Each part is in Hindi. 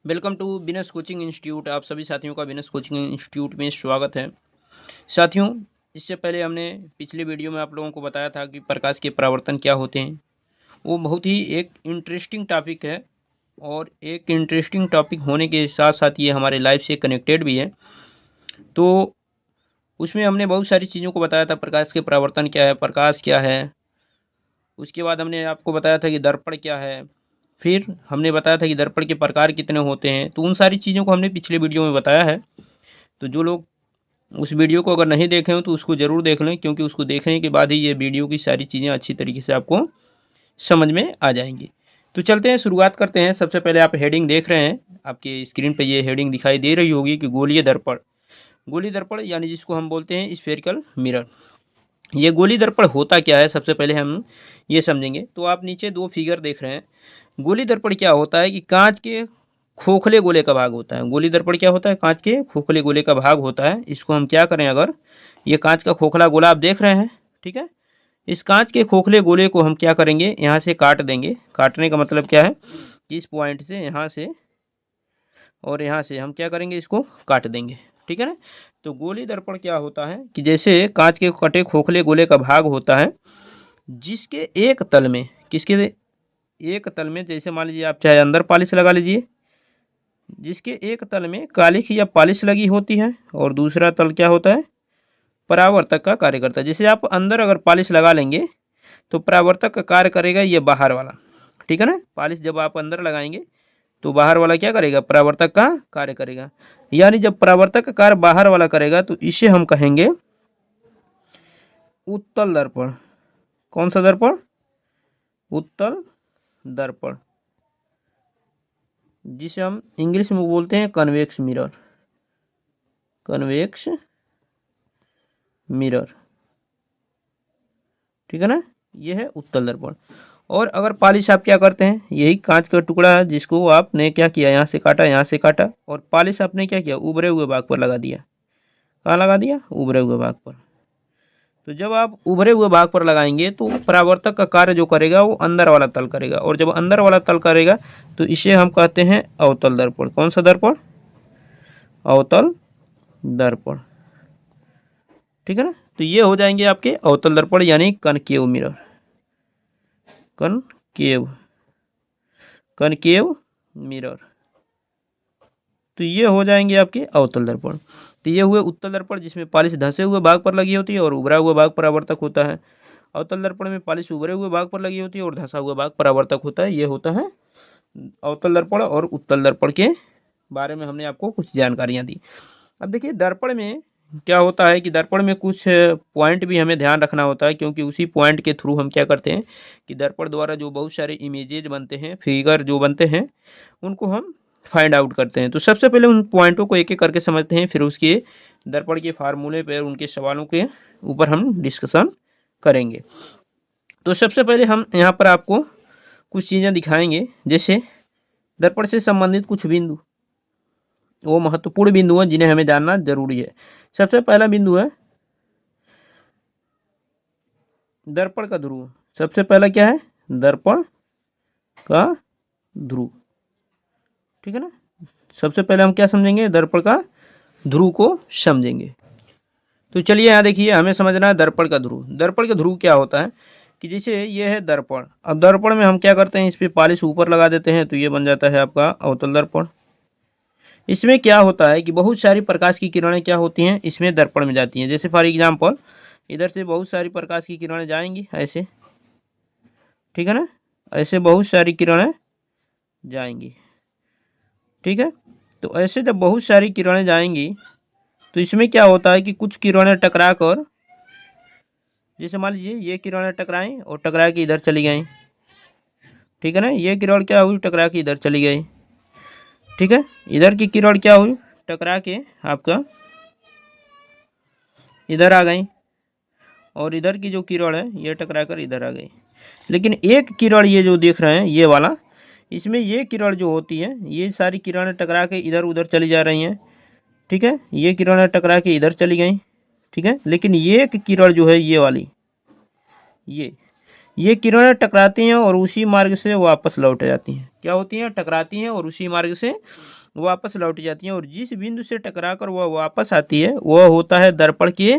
Welcome to business coaching institute. आप सभी साथियों का बिजनेस कोचिंग इंस्टीट्यूट में स्वागत है। साथियों, इससे पहले हमने पिछले वीडियो में आप लोगों को बताया था कि प्रकाश के परावर्तन क्या होते हैं। वो बहुत ही एक इंटरेस्टिंग टॉपिक है और एक इंटरेस्टिंग टॉपिक होने के साथ साथ ये हमारे लाइफ से कनेक्टेड भी है। तो उसमें हमने बहुत सारी चीज़ों को बताया था। प्रकाश के परावर्तन क्या है, प्रकाश क्या है, उसके बाद हमने आपको बताया था कि दर्पण क्या है, फिर हमने बताया था कि दर्पण के प्रकार कितने होते हैं। तो उन सारी चीज़ों को हमने पिछले वीडियो में बताया है। तो जो लोग उस वीडियो को अगर नहीं देखे हो तो उसको ज़रूर देख लें, क्योंकि उसको देखने के बाद ही ये वीडियो की सारी चीज़ें अच्छी तरीके से आपको समझ में आ जाएंगी। तो चलते हैं, शुरुआत करते हैं। सबसे पहले आप हेडिंग देख रहे हैं, आपके स्क्रीन पर ये हेडिंग दिखाई दे रही होगी कि गोलीय दर्पण। गोलीय दर्पण यानी जिसको हम बोलते हैं स्फेरिकल मिरर। ये गोली दर्पण होता क्या है, सबसे पहले हम ये समझेंगे। तो आप नीचे दो फिगर देख रहे हैं। गोली दर्पण क्या होता है कि कांच के खोखले गोले का भाग होता है। गोली दर्पण क्या होता है, कांच के खोखले गोले का भाग होता है। इसको हम क्या करें, अगर ये कांच का खोखला गोला आप देख रहे हैं, ठीक है, इस कांच के खोखले गोले को हम क्या करेंगे, यहाँ से काट देंगे। काटने का मतलब क्या है कि इस पॉइंट से, यहाँ से और यहाँ से हम क्या करेंगे, इसको काट देंगे, ठीक है ना। तो गोली दर्पण क्या होता है कि जैसे कांच के कटे खोखले गोले का भाग होता है, जिसके एक तल में, किसके एक तल में, जैसे मान लीजिए आप चाहे अंदर पॉलिश लगा लीजिए, जिसके एक तल में कालिख या पॉलिश लगी होती है और दूसरा तल क्या होता है, परावर्तक का कार्य करता है। जैसे आप अंदर अगर पॉलिश लगा लेंगे तो परावर्तक का कार्य करेगा ये बाहर वाला, ठीक है ना। पॉलिश जब आप अंदर लगाएंगे तो बाहर वाला क्या करेगा, परावर्तक का कार्य करेगा। यानी जब परावर्तक का कार्य बाहर वाला करेगा तो इसे हम कहेंगे उत्तल दर्पण। कौन सा दर्पण, उत्तल दर्पण, जिसे हम इंग्लिश में बोलते हैं कन्वेक्स मिरर। कन्वेक्स मिरर, ठीक है ना, ये है उत्तल दर्पण। और अगर पॉलिश आप क्या करते हैं, यही कांच का टुकड़ा है जिसको आपने क्या किया, यहाँ से काटा, यहाँ से काटा, और पॉलिश आपने क्या किया, उभरे हुए भाग पर लगा दिया। कहाँ लगा दिया, उभरे हुए भाग पर। तो जब आप उभरे हुए भाग पर लगाएंगे तो परावर्तक का कार्य जो करेगा वो अंदर वाला तल करेगा, और जब अंदर वाला तल करेगा तो इसे हम कहते हैं अवतल दर्पण। कौन सा दर्पण, अवतल दर्पण, ठीक है ना। तो ये हो जाएंगे आपके अवतल दर्पण यानी concave mirror. Concave, concave mirror, तो ये हो जाएंगे आपके अवतल दर्पण। तो ये हुए उत्तल दर्पण जिसमें पॉलिश धंसे हुए भाग पर लगी होती है और उभरा हुआ भाग परावर्तक होता है। अवतल दर्पण में पॉलिश उभरे हुए भाग पर लगी होती है और धंसा हुआ भाग परावर्तक होता है। ये होता है अवतल दर्पण। और उत्तल दर्पण के बारे में हमने आपको कुछ जानकारियाँ दी। अब देखिए दर्पण में क्या होता है कि दर्पण में कुछ पॉइंट भी हमें ध्यान रखना होता है, क्योंकि उसी पॉइंट के थ्रू हम क्या करते हैं कि दर्पण द्वारा जो बहुत सारे इमेजेज बनते हैं, फिगर जो बनते हैं, उनको हम फाइंड आउट करते हैं। तो सबसे पहले उन पॉइंटों को एक एक करके समझते हैं, फिर उसके दर्पण के फार्मूले पर, उनके सवालों के ऊपर हम डिस्कशन करेंगे। तो सबसे पहले हम यहाँ पर आपको कुछ चीज़ें दिखाएंगे, जैसे दर्पण से संबंधित कुछ बिंदु, वो महत्वपूर्ण बिंदु हैं जिन्हें हमें जानना जरूरी है। सबसे पहला बिंदु है दर्पण का ध्रुव। सबसे पहला क्या है, दर्पण का ध्रुव, ठीक है ना। सबसे पहले हम क्या समझेंगे, दर्पण का ध्रुव को समझेंगे। तो चलिए यहाँ देखिए, हमें समझना है दर्पण का ध्रुव। दर्पण का ध्रुव क्या होता है कि जैसे ये है दर्पण, अब दर्पण में हम क्या करते हैं, इस पर पॉलिश ऊपर लगा देते हैं तो ये बन जाता है आपका अवतल दर्पण। इसमें क्या होता है कि बहुत सारी प्रकाश की किरणें क्या होती हैं, इसमें दर्पण में जाती हैं। जैसे फॉर एग्जांपल इधर से बहुत सारी प्रकाश की किरणें जाएंगी ऐसे, ठीक है ना, ऐसे बहुत सारी किरणें जाएंगी, ठीक है। तो ऐसे जब बहुत सारी किरणें जाएंगी तो इसमें क्या होता है कि कुछ किरणें टकरा कर, जैसे मान लीजिए ये किरणें टकराएं और टकरा के इधर चली गई, ठीक है ना। ये किरण क्या हुई, टकरा के इधर चली गई, ठीक है। इधर की किरण क्या हुई, टकरा के आपका इधर आ गई, और इधर की जो किरण है ये टकरा कर इधर आ गई। लेकिन एक किरण ये जो देख रहे हैं ये वाला, इसमें ये किरण जो होती है, ये सारी किरणें टकरा के इधर उधर चली जा रही हैं, ठीक है। ये किरणें टकरा के इधर चली गई, ठीक है। लेकिन ये एक किरण जो है ये वाली, ये किरणें टकराती हैं और उसी मार्ग से वापस लौट जाती हैं। क्या होती हैं? टकराती हैं और उसी मार्ग से वापस लौट जाती हैं। और जिस बिंदु से टकराकर वह वापस आती है वह होता है दर्पण के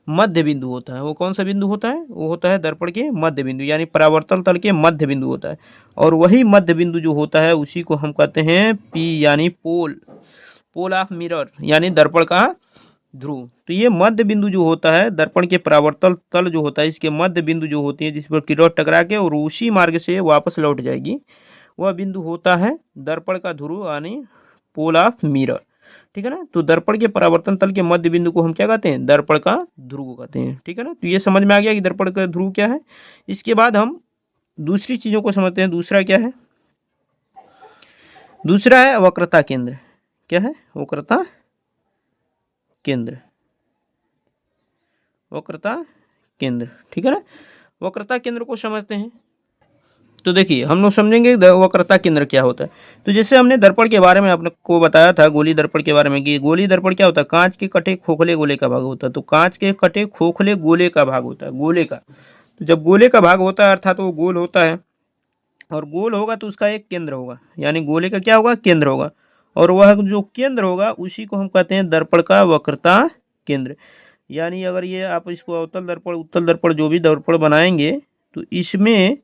मध्य बिंदु होता है। वो कौन सा बिंदु होता है? वो होता है दर्पण के मध्य बिंदु, यानी परावर्तन तल के मध्य बिंदु होता है। और वही मध्य बिंदु जो होता है उसी को हम कहते हैं पी, यानी पोल ऑफ मिरर, यानी दर्पण का ध्रुव। तो ये मध्य बिंदु जो होता है दर्पण के परावर्तन तल जो होता है, इसके मध्य बिंदु जो होती है जिस पर किरण टकरा के और उसी मार्ग से वापस लौट जाएगी, वह बिंदु होता है दर्पण का ध्रुव, यानी पोल ऑफ मिरर। ठीक है ना। तो दर्पण के परावर्तन तल के मध्य बिंदु को हम क्या कहते हैं? दर्पण का ध्रुव कहते हैं। ठीक है ना। तो ये समझ में आ गया कि दर्पण का ध्रुव क्या है। इसके बाद हम दूसरी चीजों को समझते हैं। दूसरा क्या है? दूसरा है वक्रता केंद्र। क्या है? वक्रता केंद्र। वक्रता केंद्र। ठीक है ना। वक्रता केंद्र को समझते हैं। तो देखिए हम लोग समझेंगे वक्रता केंद्र क्या होता है। तो जैसे हमने दर्पण के बारे में आपको बताया था, गोली दर्पण के बारे में, कि गोली दर्पण क्या होता है? कांच के कटे खोखले गोले का भाग होता है। तो कांच के कटे खोखले गोले का भाग होता है, गोले का। तो जब गोले का भाग होता है अर्थात वो गोल होता है, और गोल होगा तो उसका एक केंद्र होगा, यानी गोले का क्या होगा? केंद्र होगा। और वह जो केंद्र होगा उसी को हम कहते हैं दर्पण का वक्रता केंद्र। यानी अगर ये आप इसको अवतल दर्पण, उत्तल दर्पण जो भी दर्पण बनाएंगे तो इसमें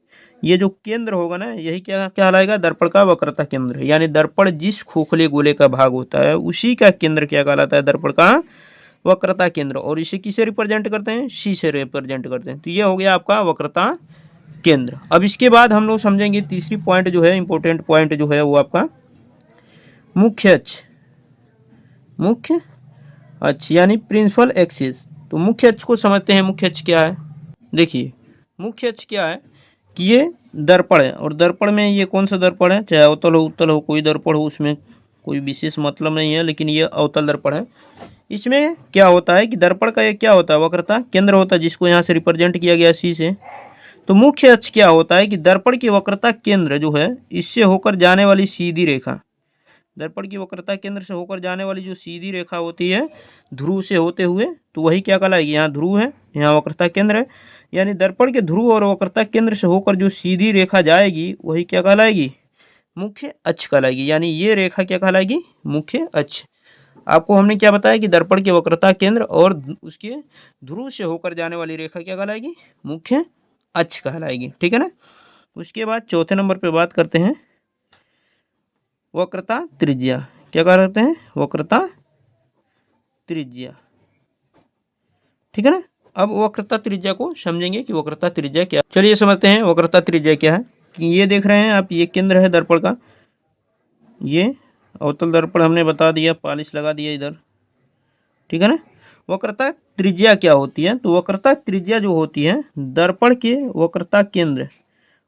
ये जो केंद्र होगा ना, यही क्या कहलाएगा? दर्पण का वक्रता केंद्र। यानी दर्पण जिस खोखले गोले का भाग होता है उसी का केंद्र क्या कहलाता है? दर्पण का वक्रता केंद्र। और इसे किसे रिप्रेजेंट करते हैं? सी से रिप्रेजेंट करते हैं। तो ये हो गया आपका वक्रता केंद्र। अब इसके बाद हम लोग समझेंगे तीसरी पॉइंट जो है, इंपॉर्टेंट पॉइंट जो है वो आपका मुख्य अक्ष। मुख्य अक्ष यानी प्रिंसिपल एक्सिस। तो मुख्य अक्ष को समझते हैं। मुख्य अक्ष क्या है? देखिए मुख्य अक्ष क्या है कि ये दर्पण है, और दर्पण में ये कौन सा दर्पण है? चाहे अवतल हो उत्तल हो, कोई दर्पण हो, उसमें कोई विशेष मतलब नहीं है, लेकिन ये अवतल दर्पण है। इसमें क्या होता है कि दर्पण का ये क्या होता है? वक्रता केंद्र होता है, जिसको यहाँ से रिप्रेजेंट किया गया सी से। तो मुख्य अक्ष क्या होता है कि दर्पण की वक्रता केंद्र जो है इससे होकर जाने वाली सीधी रेखा, दर्पण की वक्रता केंद्र से होकर जाने वाली जो सीधी रेखा होती है ध्रुव से होते हुए, तो वही क्या कहलाएगी? यहाँ ध्रुव है, यहाँ वक्रता केंद्र है। यानी दर्पण के ध्रुव और वक्रता केंद्र से होकर जो सीधी रेखा जाएगी वही क्या कहलाएगी? मुख्य अक्ष कहलाएगी। यानी ये रेखा क्या कहलाएगी? मुख्य अक्ष। आपको हमने क्या बताया कि दर्पण के वक्रता केंद्र और उसके ध्रुव से होकर जाने वाली रेखा क्या कहलाएगी? मुख्य अक्ष कहलाएगी। ठीक है ना। उसके बाद चौथे नंबर पे बात करते हैं वक्रता त्रिज्या। क्या कहते हैं? वक्रता त्रिज्या। ठीक है ना। अब वक्रता त्रिज्या को समझेंगे कि वक्रता त्रिज्या क्या। चलिए समझते हैं वक्रता त्रिज्या क्या है। कि ये देख रहे हैं आप, ये केंद्र है दर्पण का, ये अवतल दर्पण हमने बता दिया, पॉलिश लगा दिया इधर। ठीक है ना। वक्रता त्रिज्या क्या होती है? तो वक्रता त्रिज्या जो होती है दर्पण के वक्रता केंद्र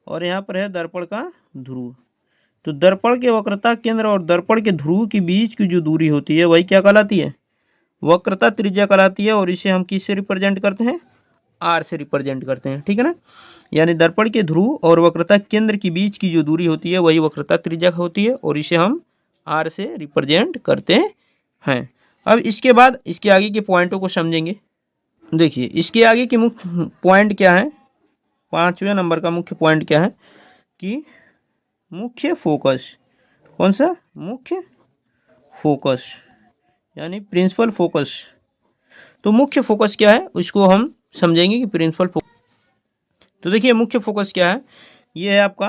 और यहाँ पर है दर्पण का ध्रुव। तो दर्पण के वक्रता केंद्र और दर्पण के ध्रुव के बीच की जो दूरी होती है वही क्या कहलाती है? वक्रता त्रिज्या कहलाती है। और इसे हम किससे रिप्रेजेंट करते हैं? आर से रिप्रेजेंट करते हैं। ठीक है ना। यानी दर्पण के ध्रुव और वक्रता केंद्र के बीच की जो दूरी होती है वही वक्रता त्रिज्या होती है, और इसे हम आर से रिप्रेजेंट करते हैं। अब इसके बाद इसके आगे के पॉइंटों को समझेंगे। देखिए इसके आगे की मुख्य पॉइंट क्या है? 5वें नंबर का मुख्य पॉइंट क्या है कि मुख्य फोकस। कौन सा? मुख्य फोकस यानी प्रिंसिपल फोकस। तो मुख्य फोकस क्या है उसको हम समझेंगे कि प्रिंसिपल फोकस। तो देखिए मुख्य फोकस क्या है। ये है आपका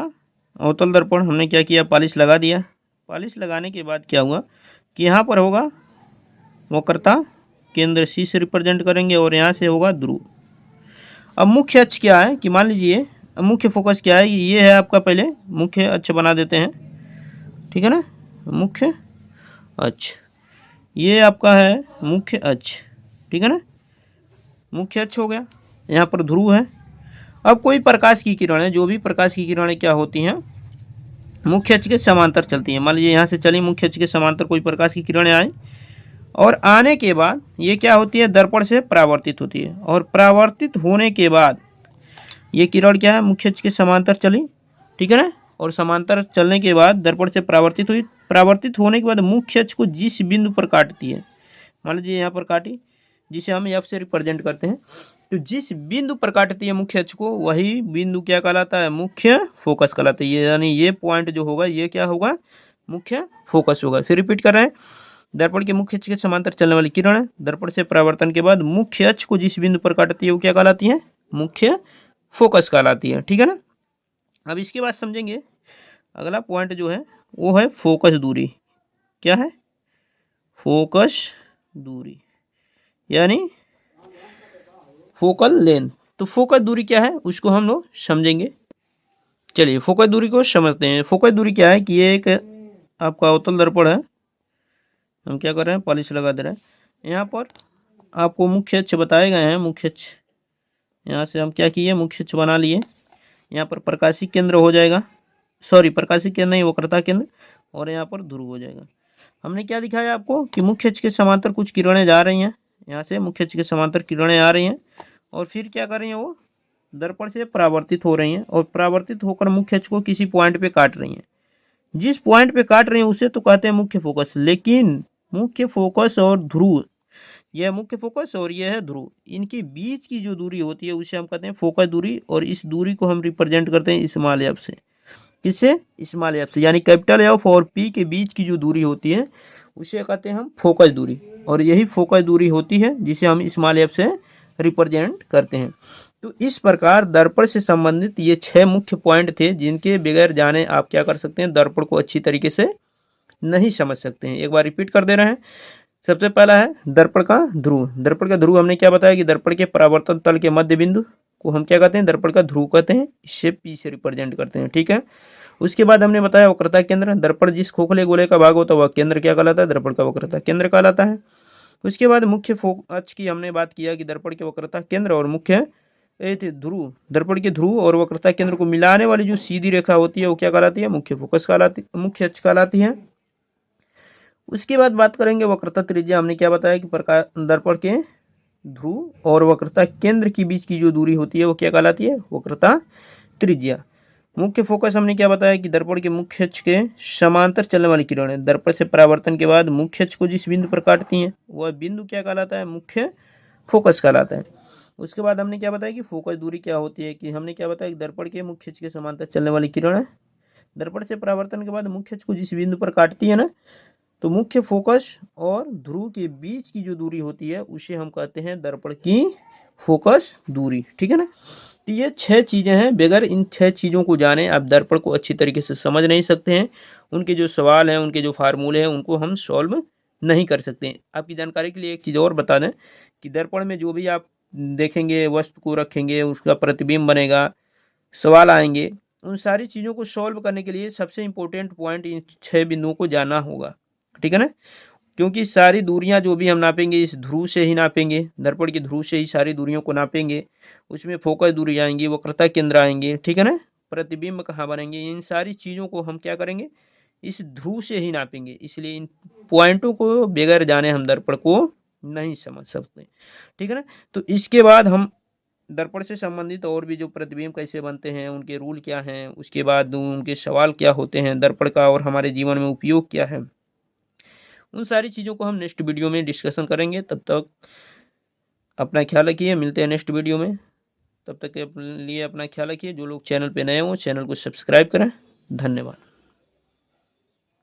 अवतल दर्पण। हमने क्या किया? पॉलिश लगा दिया। पॉलिश लगाने के बाद क्या हुआ कि यहाँ पर होगा वक्रता केंद्र, सी से रिप्रेजेंट करेंगे, और यहाँ से होगा ध्रुव। अब मुख्य अक्ष क्या है कि मान लीजिए मुख्य फोकस क्या है, ये है आपका, पहले मुख्य अक्ष बना देते हैं। ठीक है ना। मुख्य अक्ष ये आपका है मुख्य अक्ष। ठीक है ना। मुख्य अक्ष हो गया, यहाँ पर ध्रुव है। अब कोई प्रकाश की किरणें, जो भी प्रकाश की किरणें क्या होती हैं मुख्य अक्ष के समांतर चलती हैं। मान लीजिए यहाँ से चली मुख्य अक्ष के समांतर कोई प्रकाश की किरणें आई, और आने के बाद ये क्या होती है? दर्पण से परावर्तित होती है। और परावर्तित होने के बाद ये किरण क्या है? मुख्य अक्ष के समांतर चली। ठीक है ना। और समांतर चलने के बाद दर्पण से परावर्तित हुई। परावर्तित होने के बाद मुख्य अक्ष को जिस बिंदु पर काटती है, मान लीजिए यहाँ पर काटी, जिसे हम एफ से रिप्रेजेंट करते हैं, तो जिस बिंदु पर काटती है मुख्य अक्ष को वही बिंदु क्या कहलाता है, मुख्य फोकस कहलाता है। ये यानी ये पॉइंट जो होगा ये क्या होगा, मुख्य फोकस होगा। फिर रिपीट कर रहे हैं, दर्पण के मुख्य अक्ष के समांतर चलने वाली किरण दर्पण से परावर्तन के बाद मुख्य अक्ष को जिस बिंदु पर काटती है वो क्या कहलाती है, मुख्य फोकस कहलाती है। ठीक है ना। अब इसके बाद समझेंगे अगला पॉइंट जो है वो है फोकस दूरी। क्या है, फोकस दूरी यानी फोकल लेंथ। तो फोकस दूरी क्या है उसको हम लोग समझेंगे। चलिए फोकस दूरी को समझते हैं। फोकस दूरी क्या है कि ये एक आपका अवतल दर्पण है, हम क्या कर रहे हैं, पॉलिश लगा दे रहे हैं। यहाँ पर आपको मुख्य अक्ष बताए गए हैं, मुख्य अक्ष यहाँ से हम क्या किए, मुख्य अक्ष बना लिए। यहाँ पर प्रकाशिक केंद्र हो जाएगा, सॉरी प्रकाशिक केंद्र नहीं, वक्रता केंद्र, और यहाँ पर ध्रुव हो जाएगा। हमने क्या दिखाया आपको कि मुख्य अक्ष के समांतर कुछ किरणें जा रही हैं, यहाँ से मुख्य अक्ष के समांतर किरणें आ रही हैं और फिर क्या कर रही हैं, वो दर्पण से परावर्तित हो रही हैं और परावर्तित होकर मुख्य अक्ष को किसी पॉइंट पे काट रही हैं। जिस पॉइंट पे काट रही हैं उसे तो कहते हैं मुख्य फोकस। लेकिन मुख्य फोकस और ध्रुव, यह मुख्य फोकस और यह है ध्रुव, इनके बीच की जो दूरी होती है उसे हम कहते हैं फोकस दूरी। और इस दूरी को हम रिप्रेजेंट करते हैं स्मॉल एफ से। किससे, स्मॉल एफ से, यानी कैपिटल एफ और पी के बीच की जो दूरी होती है उसे कहते हैं हम फोकस दूरी। और यही फोकस दूरी होती है जिसे हम स्मॉल एफ से रिप्रेजेंट करते हैं। तो इस प्रकार दर्पण से संबंधित ये 6 मुख्य पॉइंट थे जिनके बगैर जाने आप क्या कर सकते हैं, दर्पण को अच्छी तरीके से नहीं समझ सकते हैं। एक बार रिपीट कर दे रहे हैं। सबसे पहला है दर्पण का ध्रुव। दर्पण का ध्रुव हमने क्या बताया कि दर्पण के परावर्तन तल के मध्य बिंदु को हम क्या कहते हैं, दर्पण का ध्रुव कहते हैं। इससे पी से रिप्रेजेंट करते हैं। ठीक है। उसके बाद हमने बताया वक्रता केंद्र। दर्पण जिस खोखले गोले का भाग होता है वह केंद्र क्या कहलाता है, दर्पण का वक्रता केंद्र कहलाता है। उसके बाद मुख्य अक्ष की हमने बात किया कि दर्पण के वक्रता केंद्र और मुख्य ध्रुव, दर्पण के ध्रुव और वक्रता केंद्र को मिलाने वाली जो सीधी रेखा होती है वो क्या कहलाती है, मुख्य फोकस कहलाती, मुख्य अक्ष कहलाती है। उसके बाद बात करेंगे वक्रता त्रिज्या। हमने क्या बताया कि प्रकाश दर्पण के ध्रुव और वक्रता केंद्र के बीच की जो दूरी होती है वो क्या कहलाती है, वक्रता त्रिज्या। मुख्य फोकस हमने क्या बताया कि दर्पण के मुख्य अक्ष के समांतर चलने वाली किरणें दर्पण से परावर्तन के बाद मुख्य अक्ष को जिस बिंदु पर काटती हैं वह बिंदु क्या कहलाता है, मुख्य फोकस कहलाता है। उसके बाद हमने क्या बताया कि फोकस दूरी क्या होती है, कि हमने क्या बताया कि दर्पण के मुख्य अक्ष के समांतर चलने वाली किरणें दर्पण से परावर्तन के बाद मुख्य अक्ष को जिस बिंदु पर काटती है ना, तो मुख्य फोकस और ध्रुव के बीच की जो दूरी होती है उसे हम कहते हैं दर्पण की फोकस दूरी। ठीक है ना। तो ये 6 चीज़ें हैं, बगैर इन 6 चीज़ों को जाने आप दर्पण को अच्छी तरीके से समझ नहीं सकते हैं। उनके जो सवाल हैं, उनके जो फार्मूले हैं उनको हम सॉल्व नहीं कर सकते हैं। आपकी जानकारी के लिए एक चीज़ और बता दें कि दर्पण में जो भी आप देखेंगे, वस्तु को रखेंगे, उसका प्रतिबिंब बनेगा, सवाल आएंगे, उन सारी चीज़ों को सॉल्व करने के लिए सबसे इम्पोर्टेंट पॉइंट इन 6 बिंदुओं को जानना होगा। ठीक है ना। क्योंकि सारी दूरियां जो भी हम नापेंगे इस ध्रुव से ही नापेंगे, दर्पण के ध्रुव से ही सारी दूरियों को नापेंगे। उसमें फोकस दूरी आएंगी, वक्रता केंद्र आएंगे, ठीक है ना, प्रतिबिंब कहाँ बनेंगे, इन सारी चीज़ों को हम क्या करेंगे, इस ध्रुव से ही नापेंगे। इसलिए इन पॉइंटों को बगैर जाने हम दर्पण को नहीं समझ सकते। ठीक है ना। तो इसके बाद हम दर्पण से संबंधित और भी जो प्रतिबिंब कैसे बनते हैं, उनके रूल क्या हैं, उसके बाद उनके सवाल क्या होते हैं, दर्पण का और हमारे जीवन में उपयोग क्या है, उन सारी चीज़ों को हम नेक्स्ट वीडियो में डिस्कशन करेंगे। तब तक अपना ख्याल रखिए, मिलते हैं नेक्स्ट वीडियो में। तब तक के लिए अपना ख्याल रखिए। जो लोग चैनल पे नए हों चैनल को सब्सक्राइब करें। धन्यवाद।